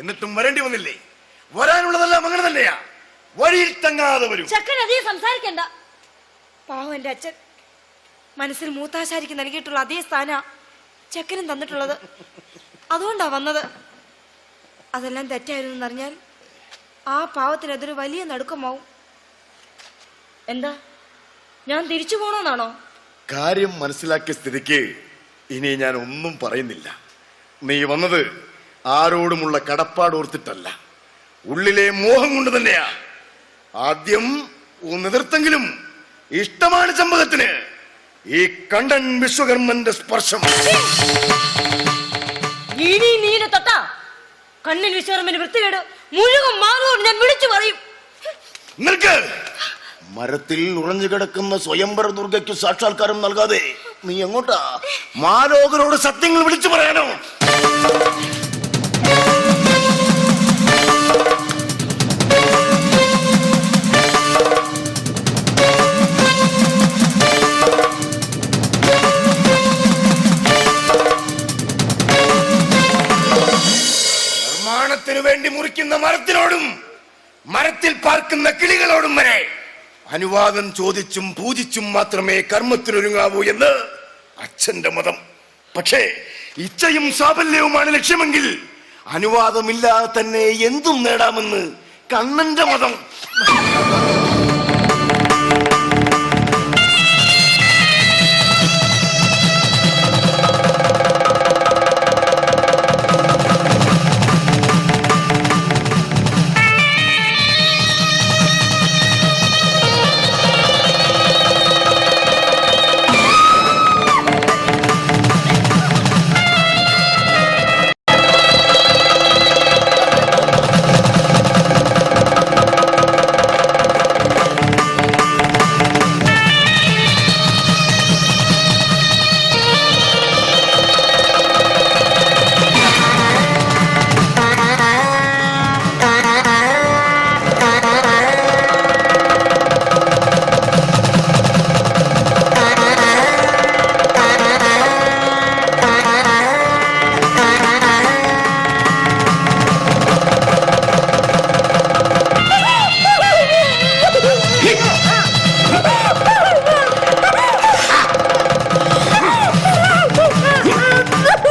എന്നിട്ടും വരേണ്ടി വന്നില്ലേ? വരാനുള്ളതെല്ലാം അങ്ങനെ തന്നെയാ, വഴിയിൽ തങ്ങാതെ വരും. ചക്കൻ അധികം സംസാരിക്കണ്ട. പാവം എന്റെ അച്ഛൻ മനസ്സിൽ മൂത്താശാരിക്ക് നൽകിയിട്ടുള്ള അതേ സ്ഥാന ചക്കനും തന്നിട്ടുള്ളത്. അതുകൊണ്ടാ വന്നത്. അതെല്ലാം തെറ്റായിരുന്നു എന്നറിഞ്ഞാൽ ആ പാവത്തിന് അതൊരു വലിയ നടുക്കമാവും. എന്താ, ഞാൻ തിരിച്ചു പോണോന്നാണോ? കാര്യം മനസ്സിലാക്കിയ സ്ഥിതിക്ക് ഇനി ഞാൻ ഒന്നും പറയുന്നില്ല. നീ വന്നത് ആരോടുമുള്ള കടപ്പാട് ഓർത്തിട്ടല്ല, ഉള്ളിലെ മോഹം കൊണ്ട് തന്നെയാ. ആദ്യം ഒന്ന് എതിർത്തെങ്കിലും ഇഷ്ടമാണ് ചമ്പകത്തിന് ഈ കണ്ടൻ വിശ്വകർമ്മന്റെ സ്പർശം. ഇനി നീനെ തൊട്ടാ കണ്ണൻ വിശ്വകർമ്മന് വൃത്തികേട് മുഴുവൻ മാറും ഞാൻ വിളിച്ചു പറയും. നിൽക്ക്. മരത്തിൽ ഉറഞ്ഞു കിടക്കുന്ന സ്വയംവര ദുർഗയ്ക്ക് സാക്ഷാത്കാരം നൽകാതെ നീ എങ്ങോട്ടാ? മാലോകരോട് സത്യങ്ങൾ വിളിച്ചു പറയാനോ? നിർമ്മാണത്തിനു വേണ്ടി മുറിക്കുന്ന മരത്തിനോടും മരത്തിൽ പാർക്കുന്ന കിളികളോടും വരെ അനുവാദം ചോദിച്ചും പൂജിച്ചും മാത്രമേ കർമ്മത്തിനൊരുങ്ങാവൂ എന്ന് അച്ഛന്റെ മതം. പക്ഷേ ഇച്ഛയും സാഫല്യവുമാണ് ലക്ഷ്യമെങ്കിൽ അനുവാദമില്ലാതെ തന്നെ എന്തും നേടാമെന്ന് കണ്ണന്റെ മതം.